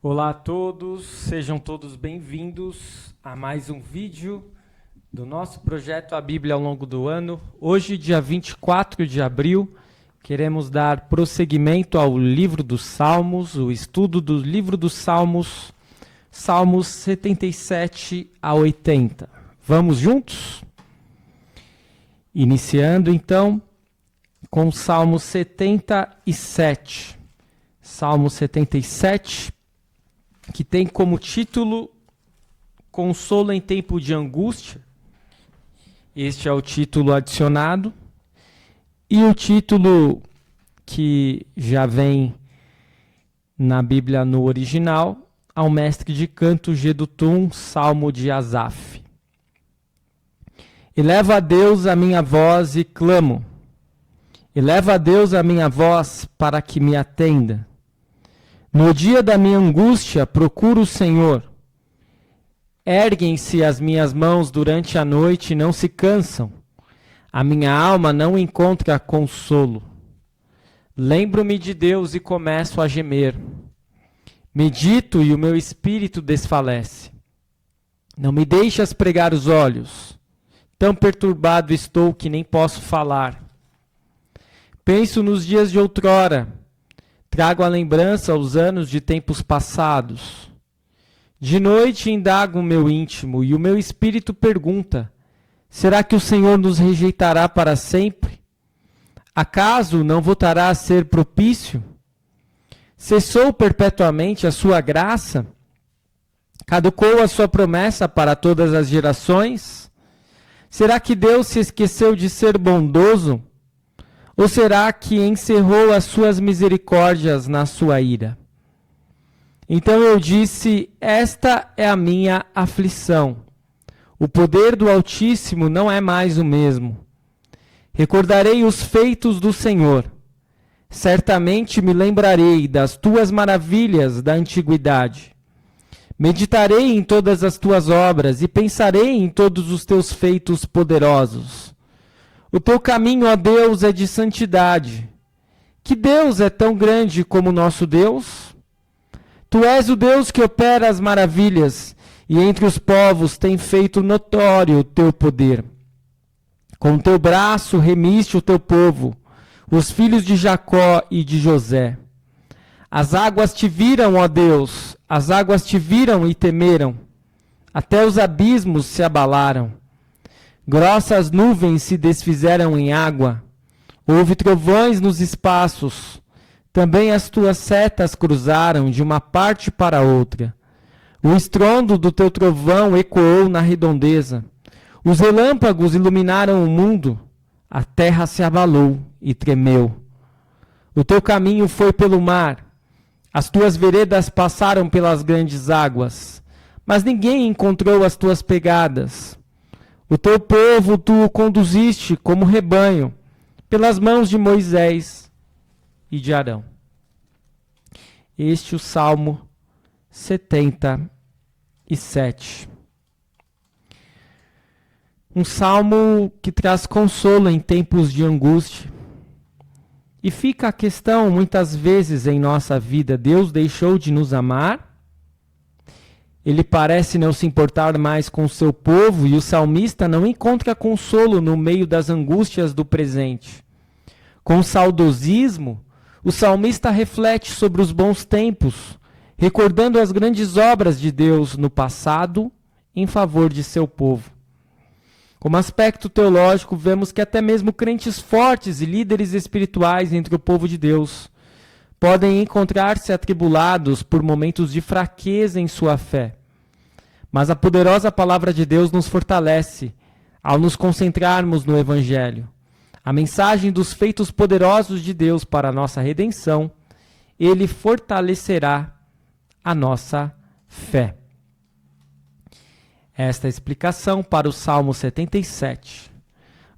Olá a todos, sejam todos bem-vindos a mais um vídeo do nosso projeto A Bíblia ao longo do ano. Hoje, dia 24 de abril, queremos dar prosseguimento ao livro dos Salmos, o estudo do livro dos Salmos, Salmos 77 a 80. Vamos juntos? Iniciando então com o Salmo 77. Salmo 77, que tem como título Consolo em Tempo de Angústia. Este é o título adicionado. E o título que já vem na Bíblia no original, ao mestre de canto Jedutum, Salmo de Asaf. Eleva a Deus a minha voz e clamo. Eleva a Deus a minha voz para que me atenda. No dia da minha angústia, procuro o Senhor. Erguem-se as minhas mãos durante a noite e não se cansam. A minha alma não encontra consolo. Lembro-me de Deus e começo a gemer. Medito e o meu espírito desfalece. Não me deixas pregar os olhos. Tão perturbado estou que nem posso falar. Penso nos dias de outrora. Trago à lembrança os anos de tempos passados. De noite indago o meu íntimo e o meu espírito pergunta: será que o Senhor nos rejeitará para sempre? Acaso não voltará a ser propício? Cessou perpetuamente a sua graça? Caducou a sua promessa para todas as gerações? Será que Deus se esqueceu de ser bondoso? Ou será que encerrou as suas misericórdias na sua ira? Então eu disse: esta é a minha aflição. O poder do Altíssimo não é mais o mesmo. Recordarei os feitos do Senhor. Certamente me lembrarei das tuas maravilhas da antiguidade. Meditarei em todas as tuas obras e pensarei em todos os teus feitos poderosos. O teu caminho, ó Deus, é de santidade. Que Deus é tão grande como nosso Deus? Tu és o Deus que opera as maravilhas, e entre os povos tem feito notório o teu poder. Com teu braço remiste o teu povo, os filhos de Jacó e de José. As águas te viram, ó Deus, as águas te viram e temeram. Até os abismos se abalaram. Grossas nuvens se desfizeram em água. Houve trovões nos espaços. Também as tuas setas cruzaram de uma parte para outra. O estrondo do teu trovão ecoou na redondeza. Os relâmpagos iluminaram o mundo. A terra se abalou e tremeu. O teu caminho foi pelo mar. As tuas veredas passaram pelas grandes águas. Mas ninguém encontrou as tuas pegadas. O teu povo tu o conduziste como rebanho, pelas mãos de Moisés e de Arão. Este é o Salmo 77. Um salmo que traz consolo em tempos de angústia. E fica a questão, muitas vezes em nossa vida: Deus deixou de nos amar? Ele parece não se importar mais com o seu povo e o salmista não encontra consolo no meio das angústias do presente. Com saudosismo, o salmista reflete sobre os bons tempos, recordando as grandes obras de Deus no passado em favor de seu povo. Como aspecto teológico, vemos que até mesmo crentes fortes e líderes espirituais entre o povo de Deus podem encontrar-se atribulados por momentos de fraqueza em sua fé. Mas a poderosa palavra de Deus nos fortalece ao nos concentrarmos no Evangelho. A mensagem dos feitos poderosos de Deus para a nossa redenção, ele fortalecerá a nossa fé. Esta é a explicação para o Salmo 77.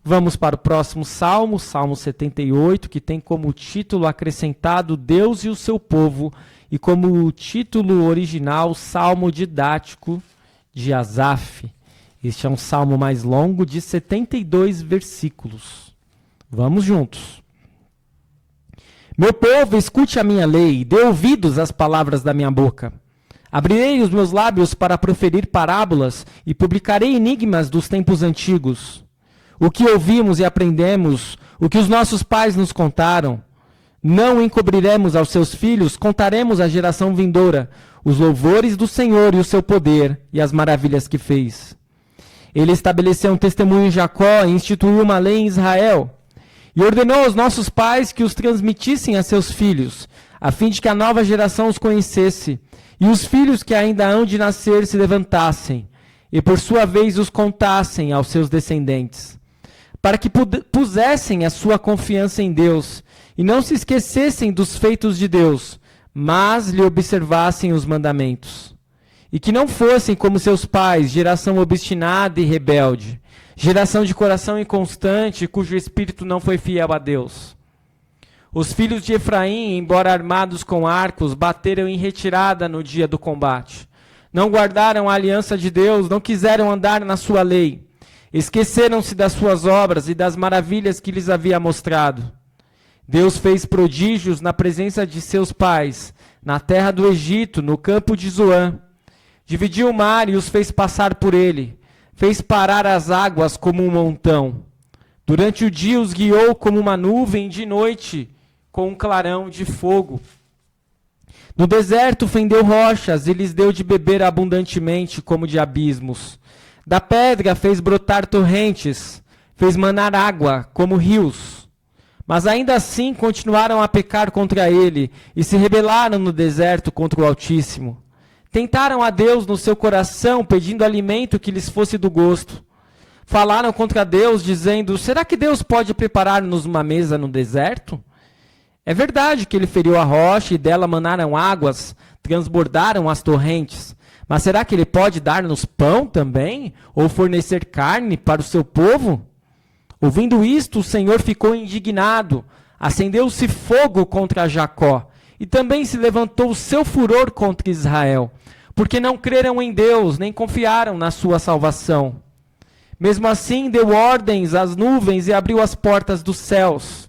Vamos para o próximo Salmo, Salmo 78, que tem como título acrescentado Deus e o seu povo, e como título original Salmo didático de Asaf. Este é um salmo mais longo, de 72 versículos. Vamos juntos. Meu povo, escute a minha lei, dê ouvidos às palavras da minha boca. Abrirei os meus lábios para proferir parábolas e publicarei enigmas dos tempos antigos. O que ouvimos e aprendemos, o que os nossos pais nos contaram, não encobriremos aos seus filhos, contaremos à geração vindoura os louvores do Senhor e o seu poder e as maravilhas que fez. Ele estabeleceu um testemunho em Jacó e instituiu uma lei em Israel. E ordenou aos nossos pais que os transmitissem a seus filhos, a fim de que a nova geração os conhecesse, e os filhos que ainda hão de nascer se levantassem, e por sua vez os contassem aos seus descendentes, para que pusessem a sua confiança em Deus, e não se esquecessem dos feitos de Deus, mas lhe observassem os mandamentos. E que não fossem como seus pais, geração obstinada e rebelde, geração de coração inconstante, cujo espírito não foi fiel a Deus. Os filhos de Efraim, embora armados com arcos, bateram em retirada no dia do combate. Não guardaram a aliança de Deus, não quiseram andar na sua lei. Esqueceram-se das suas obras e das maravilhas que lhes havia mostrado. Deus fez prodígios na presença de seus pais, na terra do Egito, no campo de Zoã. Dividiu o mar e os fez passar por ele. Fez parar as águas como um montão. Durante o dia os guiou como uma nuvem, de noite com um clarão de fogo. No deserto fendeu rochas e lhes deu de beber abundantemente como de abismos. Da pedra fez brotar torrentes, fez manar água como rios. Mas ainda assim continuaram a pecar contra ele e se rebelaram no deserto contra o Altíssimo. Tentaram a Deus no seu coração, pedindo alimento que lhes fosse do gosto. Falaram contra Deus, dizendo: será que Deus pode preparar-nos uma mesa no deserto? É verdade que ele feriu a rocha e dela manaram águas, transbordaram as torrentes. Mas será que ele pode dar-nos pão também? Ou fornecer carne para o seu povo? Ouvindo isto, o Senhor ficou indignado. Acendeu-se fogo contra Jacó. E também se levantou o seu furor contra Israel, porque não creram em Deus, nem confiaram na sua salvação. Mesmo assim, deu ordens às nuvens e abriu as portas dos céus.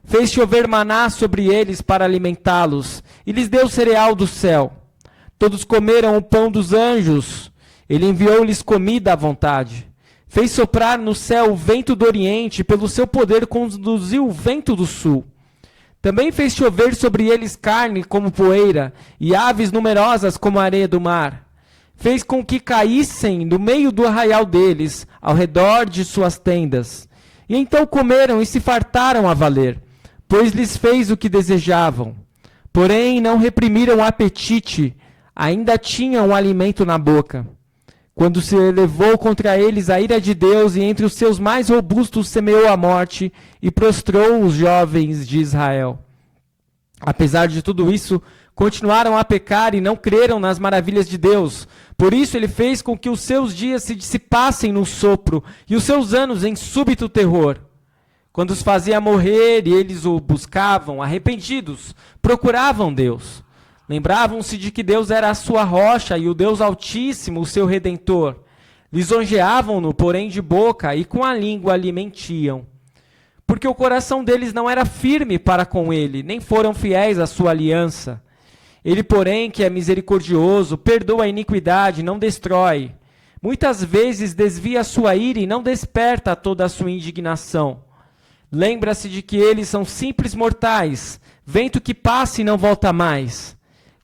Fez chover maná sobre eles para alimentá-los, e lhes deu cereal do céu. Todos comeram o pão dos anjos. Ele enviou-lhes comida à vontade. Fez soprar no céu o vento do oriente, pelo seu poder conduziu o vento do sul. Também fez chover sobre eles carne como poeira, e aves numerosas como a areia do mar. Fez com que caíssem no meio do arraial deles, ao redor de suas tendas. E então comeram e se fartaram a valer, pois lhes fez o que desejavam. Porém não reprimiram o apetite, ainda tinham o alimento na boca. Quando se elevou contra eles a ira de Deus, e entre os seus mais robustos semeou a morte, e prostrou os jovens de Israel. Apesar de tudo isso, continuaram a pecar e não creram nas maravilhas de Deus. Por isso ele fez com que os seus dias se dissipassem num sopro, e os seus anos em súbito terror. Quando os fazia morrer e eles o buscavam, arrependidos, procuravam Deus. Lembravam-se de que Deus era a sua rocha e o Deus Altíssimo, o seu Redentor. Lisonjeavam-no, porém, de boca, e com a língua lhe mentiam. Porque o coração deles não era firme para com ele, nem foram fiéis à sua aliança. Ele, porém, que é misericordioso, perdoa a iniquidade, não destrói. Muitas vezes desvia a sua ira e não desperta toda a sua indignação. Lembra-se de que eles são simples mortais, vento que passa e não volta mais.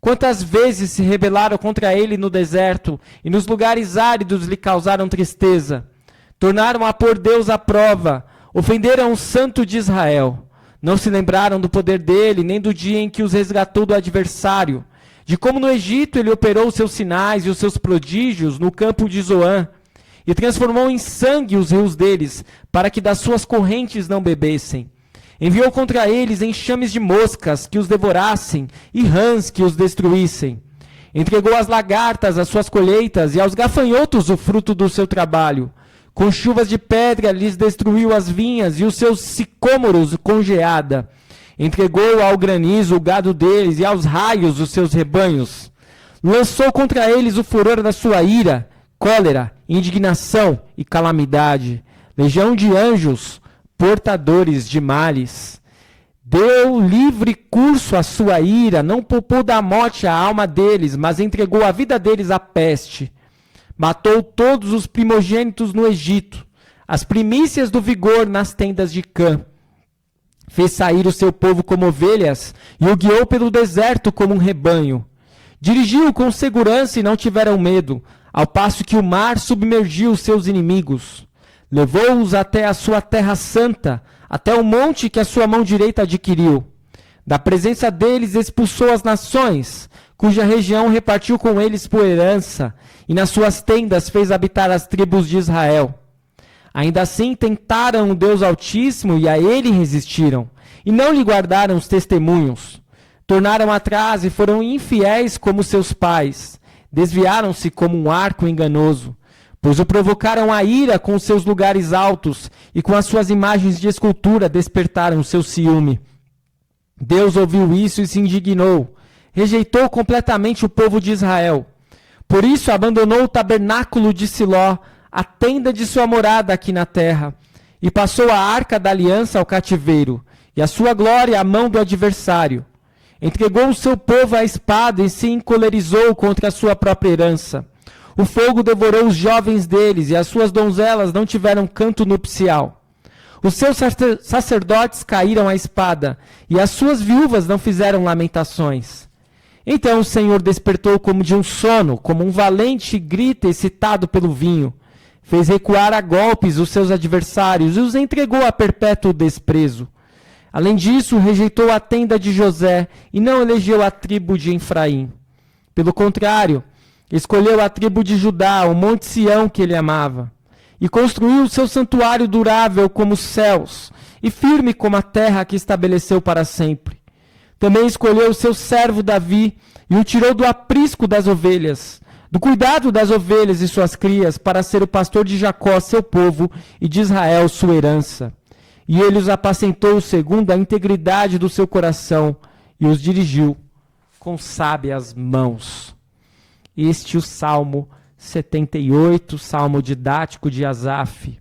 Quantas vezes se rebelaram contra ele no deserto, e nos lugares áridos lhe causaram tristeza. Tornaram a pôr Deus à prova, ofenderam o Santo de Israel. Não se lembraram do poder dele, nem do dia em que os resgatou do adversário, de como no Egito ele operou os seus sinais e os seus prodígios no campo de Zoã, e transformou em sangue os rios deles, para que das suas correntes não bebessem. Enviou contra eles enxames de moscas que os devorassem e rãs que os destruíssem. Entregou às lagartas as suas colheitas e aos gafanhotos o fruto do seu trabalho. Com chuvas de pedra lhes destruiu as vinhas e os seus sicômoros com geada. Entregou ao granizo o gado deles e aos raios os seus rebanhos. Lançou contra eles o furor da sua ira, cólera, indignação e calamidade. Legião de anjos, portadores de males. Deu livre curso à sua ira, não poupou da morte a alma deles, mas entregou a vida deles à peste. Matou todos os primogênitos no Egito, as primícias do vigor nas tendas de Cã. Fez sair o seu povo como ovelhas e o guiou pelo deserto como um rebanho. Dirigiu com segurança e não tiveram medo, ao passo que o mar submergiu seus inimigos. Levou-os até a sua terra santa, até o monte que a sua mão direita adquiriu. Da presença deles expulsou as nações, cuja região repartiu com eles por herança, e nas suas tendas fez habitar as tribos de Israel. Ainda assim tentaram o Deus Altíssimo e a ele resistiram, e não lhe guardaram os testemunhos. Tornaram atrás e foram infiéis como seus pais. Desviaram-se como um arco enganoso, pois o provocaram a ira com os seus lugares altos e com as suas imagens de escultura despertaram o seu ciúme. Deus ouviu isso e se indignou. Rejeitou completamente o povo de Israel. Por isso abandonou o tabernáculo de Siló, a tenda de sua morada aqui na terra, e passou a arca da aliança ao cativeiro, e a sua glória à mão do adversário. Entregou o seu povo à espada e se encolerizou contra a sua própria herança. O fogo devorou os jovens deles, e as suas donzelas não tiveram canto nupcial. Os seus sacerdotes caíram à espada, e as suas viúvas não fizeram lamentações. Então o Senhor despertou como de um sono, como um valente grita excitado pelo vinho. Fez recuar a golpes os seus adversários e os entregou a perpétuo desprezo. Além disso, rejeitou a tenda de José e não elegeu a tribo de Efraim. Pelo contrário, escolheu a tribo de Judá, o monte Sião que ele amava, e construiu o seu santuário durável como os céus e firme como a terra que estabeleceu para sempre. Também escolheu o seu servo Davi e o tirou do aprisco das ovelhas, do cuidado das ovelhas e suas crias, para ser o pastor de Jacó, seu povo, e de Israel, sua herança. E ele os apacentou segundo a integridade do seu coração e os dirigiu com sábias mãos. Este é o Salmo 78, salmo didático de Asaf.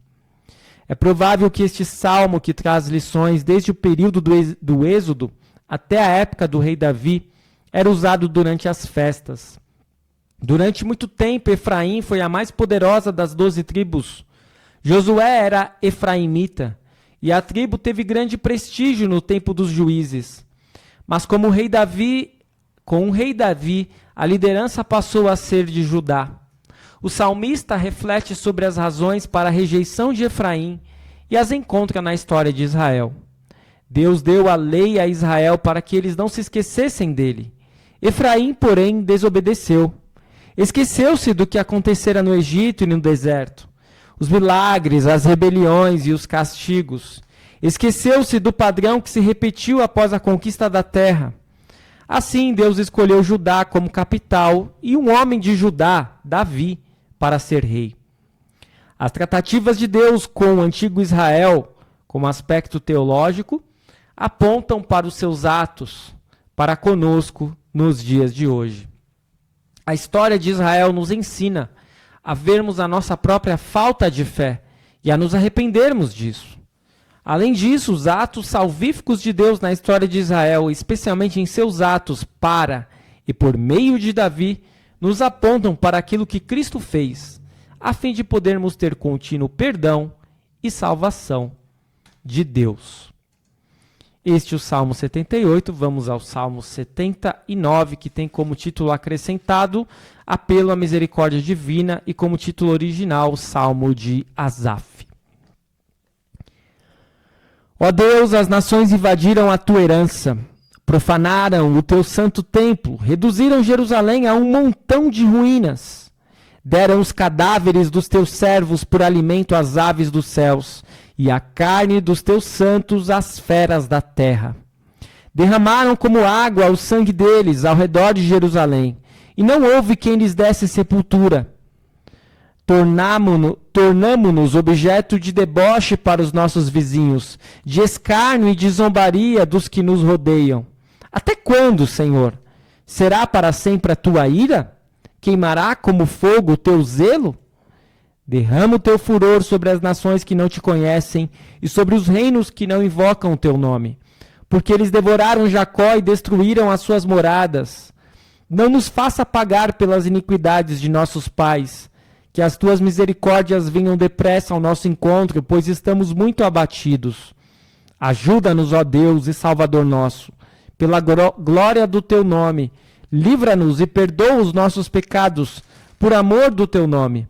É provável que este salmo, que traz lições desde o período do Êxodo até a época do rei Davi, era usado durante as festas. Durante muito tempo, Efraim foi a mais poderosa das 12 tribos. Josué era efraimita, e a tribo teve grande prestígio no tempo dos juízes. Mas com o rei Davi, a liderança passou a ser de Judá. O salmista reflete sobre as razões para a rejeição de Efraim e as encontra na história de Israel. Deus deu a lei a Israel para que eles não se esquecessem dele. Efraim, porém, desobedeceu. Esqueceu-se do que acontecera no Egito e no deserto, os milagres, as rebeliões e os castigos. Esqueceu-se do padrão que se repetiu após a conquista da terra. Assim, Deus escolheu Judá como capital e um homem de Judá, Davi, para ser rei. As tratativas de Deus com o antigo Israel, como aspecto teológico, apontam para os seus atos, para conosco nos dias de hoje. A história de Israel nos ensina a vermos a nossa própria falta de fé e a nos arrependermos disso. Além disso, os atos salvíficos de Deus na história de Israel, especialmente em seus atos para e por meio de Davi, nos apontam para aquilo que Cristo fez, a fim de podermos ter contínuo perdão e salvação de Deus. Este é o Salmo 78, vamos ao Salmo 79, que tem como título acrescentado Apelo à Misericórdia Divina e como título original o Salmo de Asaf. Ó Deus, as nações invadiram a tua herança, profanaram o teu santo templo, reduziram Jerusalém a um montão de ruínas, deram os cadáveres dos teus servos por alimento às aves dos céus, e a carne dos teus santos às feras da terra. Derramaram como água o sangue deles ao redor de Jerusalém, e não houve quem lhes desse sepultura. Tornamo-nos objeto de deboche para os nossos vizinhos, de escárnio e de zombaria dos que nos rodeiam. Até quando, Senhor? Será para sempre a tua ira? Queimará como fogo o teu zelo? Derrama o teu furor sobre as nações que não te conhecem e sobre os reinos que não invocam o teu nome. porque eles devoraram Jacó e destruíram as suas moradas. Não nos faça pagar pelas iniquidades de nossos pais, que as tuas misericórdias venham depressa ao nosso encontro, pois estamos muito abatidos. Ajuda-nos, ó Deus e Salvador nosso, pela glória do teu nome. Livra-nos e perdoa os nossos pecados, por amor do teu nome.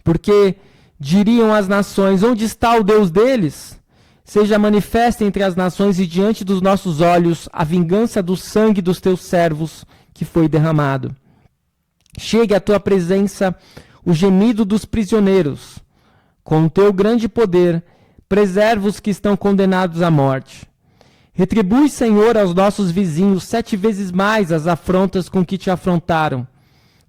Porque diriam as nações: onde está o Deus deles? Seja manifesta entre as nações e diante dos nossos olhos a vingança do sangue dos teus servos que foi derramado. Chegue à tua presença o gemido dos prisioneiros. Com o teu grande poder, preserva os que estão condenados à morte. Retribui, Senhor, aos nossos vizinhos 7 vezes mais as afrontas com que te afrontaram.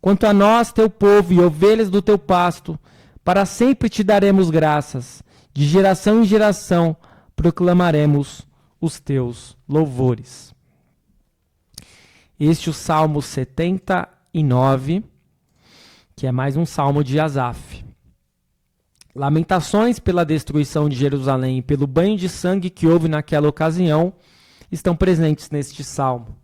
Quanto a nós, teu povo e ovelhas do teu pasto, para sempre te daremos graças. De geração em geração proclamaremos os teus louvores. Este é o Salmo 79, que é mais um salmo de Asaf. Lamentações pela destruição de Jerusalém e pelo banho de sangue que houve naquela ocasião estão presentes neste salmo.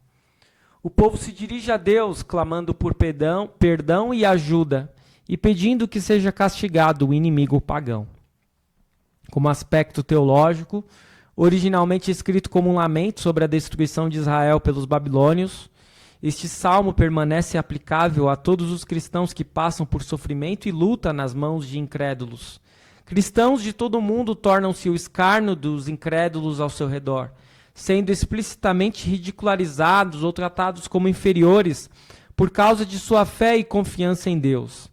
O povo se dirige a Deus, clamando por perdão e ajuda, e pedindo que seja castigado o inimigo pagão. Como aspecto teológico, originalmente escrito como um lamento sobre a destruição de Israel pelos babilônios, este salmo permanece aplicável a todos os cristãos que passam por sofrimento e luta nas mãos de incrédulos. Cristãos de todo o mundo tornam-se o escárnio dos incrédulos ao seu redor, sendo explicitamente ridicularizados ou tratados como inferiores por causa de sua fé e confiança em Deus.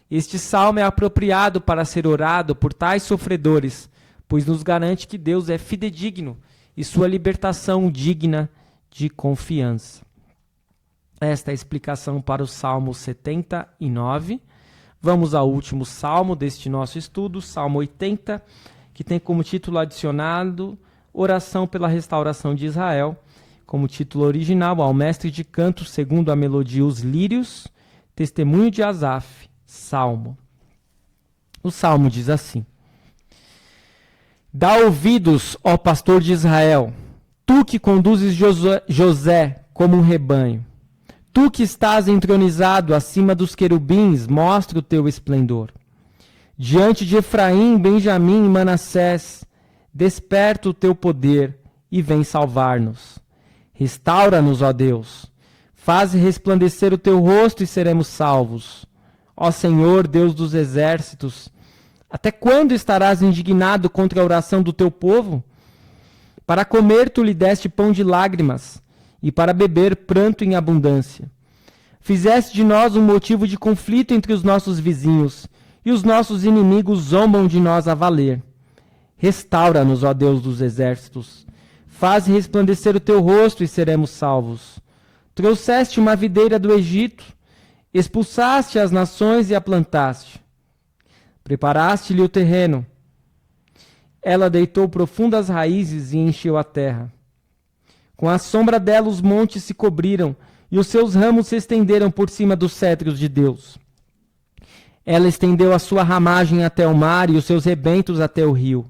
Este salmo é apropriado para ser orado por tais sofredores, pois nos garante que Deus é fidedigno e sua libertação digna de confiança. Esta é a explicação para o Salmo 79. Vamos ao último salmo deste nosso estudo, Salmo 80, que tem como título adicionado Oração pela Restauração de Israel, como título original ao mestre de canto segundo a melodia Os Lírios, testemunho de Asaf, Salmo. O salmo diz assim: Dá ouvidos, ó pastor de Israel, tu que conduzes José como um rebanho. Tu que estás entronizado acima dos querubins, mostra o teu esplendor. Diante de Efraim, Benjamim e Manassés, desperta o teu poder e vem salvar-nos. Restaura-nos, ó Deus. Faze resplandecer o teu rosto e seremos salvos. Ó Senhor, Deus dos exércitos, até quando estarás indignado contra a oração do teu povo? Para comer tu lhe deste pão de lágrimas, e para beber pranto em abundância. Fizeste de nós um motivo de conflito entre os nossos vizinhos, e os nossos inimigos zombam de nós a valer. Restaura-nos, ó Deus dos exércitos. Faze resplandecer o teu rosto e seremos salvos. Trouxeste uma videira do Egito, expulsaste as nações e a plantaste. Preparaste-lhe o terreno. Ela deitou profundas raízes e encheu a terra. Com a sombra dela os montes se cobriram, e os seus ramos se estenderam por cima dos cedros de Deus. Ela estendeu a sua ramagem até o mar e os seus rebentos até o rio,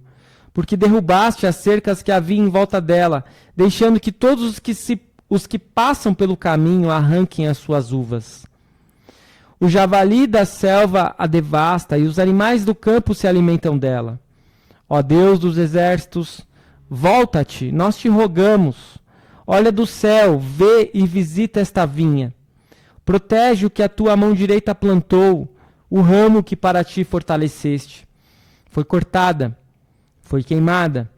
porque derrubaste as cercas que havia em volta dela, deixando que todos os que passam pelo caminho arranquem as suas uvas. O javali da selva a devasta, e os animais do campo se alimentam dela. Ó Deus dos exércitos, volta-te, nós te rogamos. Olha do céu, vê e visita esta vinha. Protege o que a tua mão direita plantou, o ramo que para ti fortaleceste. Foi cortada, foi queimada.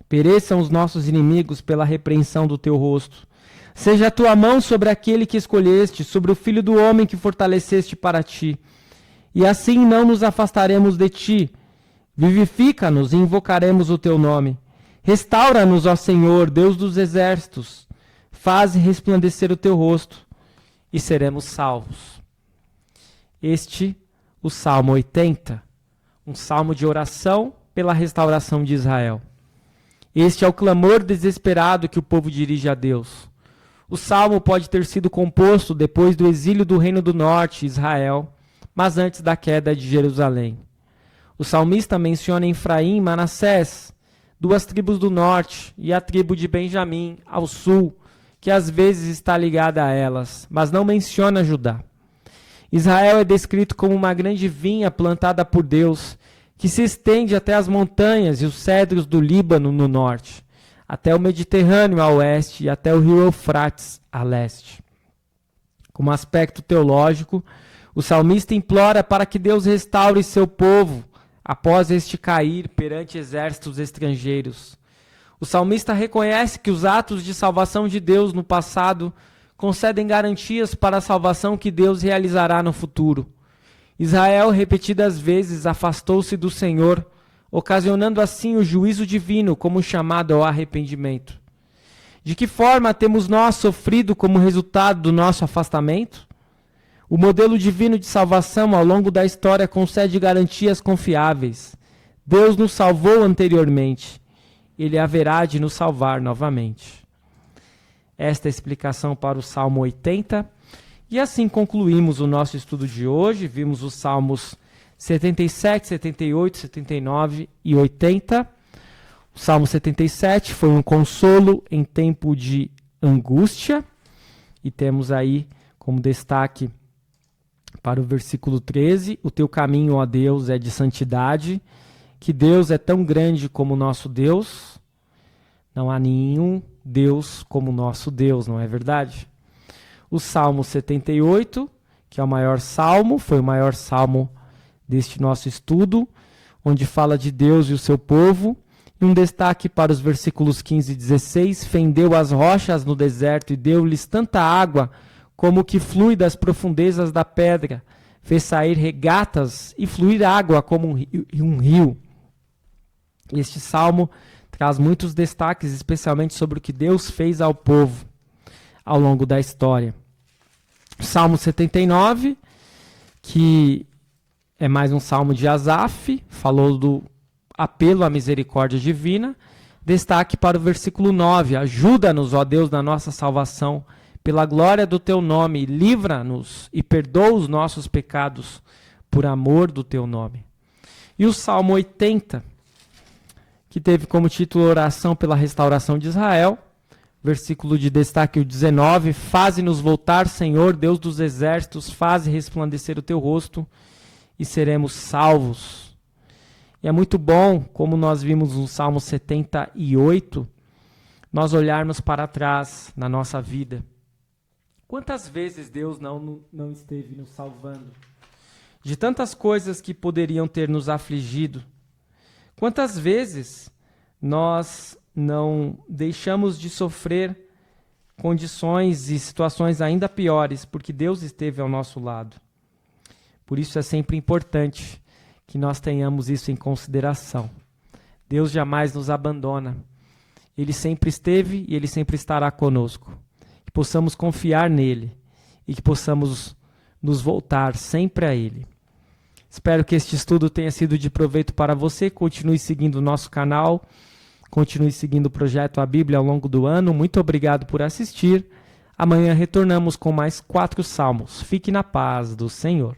Pereçam os nossos inimigos pela repreensão do teu rosto. Seja a tua mão sobre aquele que escolheste, sobre o filho do homem que fortaleceste para ti. E assim não nos afastaremos de ti. Vivifica-nos e invocaremos o teu nome. Restaura-nos, ó Senhor, Deus dos exércitos. Faze resplandecer o teu rosto e seremos salvos. Este, o Salmo 80, um salmo de oração pela restauração de Israel. Este é o clamor desesperado que o povo dirige a Deus. O salmo pode ter sido composto depois do exílio do Reino do Norte, Israel, mas antes da queda de Jerusalém. O salmista menciona Efraim e Manassés, 2 tribos do norte e a tribo de Benjamim ao sul, que às vezes está ligada a elas, mas não menciona Judá. Israel é descrito como uma grande vinha plantada por Deus, que se estende até as montanhas e os cedros do Líbano no norte, até o Mediterrâneo a oeste e até o rio Eufrates a leste. Como aspecto teológico, o salmista implora para que Deus restaure seu povo após este cair perante exércitos estrangeiros. O salmista reconhece que os atos de salvação de Deus no passado concedem garantias para a salvação que Deus realizará no futuro. Israel repetidas vezes afastou-se do Senhor, ocasionando assim o juízo divino como chamado ao arrependimento. De que forma temos nós sofrido como resultado do nosso afastamento? O modelo divino de salvação ao longo da história concede garantias confiáveis. Deus nos salvou anteriormente. Ele haverá de nos salvar novamente. Esta é a explicação para o Salmo 80. E assim concluímos o nosso estudo de hoje. Vimos os Salmos 77, 78, 79 e 80. O Salmo 77 foi um consolo em tempo de angústia. E temos aí como destaque para o versículo 13, o teu caminho, ó Deus, é de santidade, que Deus é tão grande como o nosso Deus. Não há nenhum Deus como o nosso Deus, não é verdade? O Salmo 78, que é o maior salmo, foi o maior salmo deste nosso estudo, onde fala de Deus e o seu povo. E um destaque para os versículos 15 e 16, fendeu as rochas no deserto e deu-lhes tanta água como que flui das profundezas da pedra, fez sair regatas e fluir água como um rio. Este salmo traz muitos destaques, especialmente sobre o que Deus fez ao povo ao longo da história. O Salmo 79, que é mais um salmo de Asaf, falou do apelo à misericórdia divina. Destaque para o versículo 9, ajuda-nos, ó Deus, na nossa salvação, pela glória do teu nome, livra-nos e perdoa os nossos pecados por amor do teu nome. E o Salmo 80, que teve como título oração pela restauração de Israel, versículo de destaque o 19, faze-nos voltar, Senhor, Deus dos exércitos, faze resplandecer o teu rosto e seremos salvos. E é muito bom, como nós vimos no Salmo 78, nós olharmos para trás na nossa vida. Quantas vezes Deus não esteve nos salvando? De tantas coisas que poderiam ter nos afligido. Quantas vezes nós não deixamos de sofrer condições e situações ainda piores, porque Deus esteve ao nosso lado. Por isso é sempre importante que nós tenhamos isso em consideração. Deus jamais nos abandona. Ele sempre esteve e Ele sempre estará conosco. Que possamos confiar nele e que possamos nos voltar sempre a Ele. Espero que este estudo tenha sido de proveito para você. Continue seguindo o nosso canal, continue seguindo o Projeto A Bíblia ao longo do ano. Muito obrigado por assistir. Amanhã retornamos com mais 4 salmos. Fique na paz do Senhor.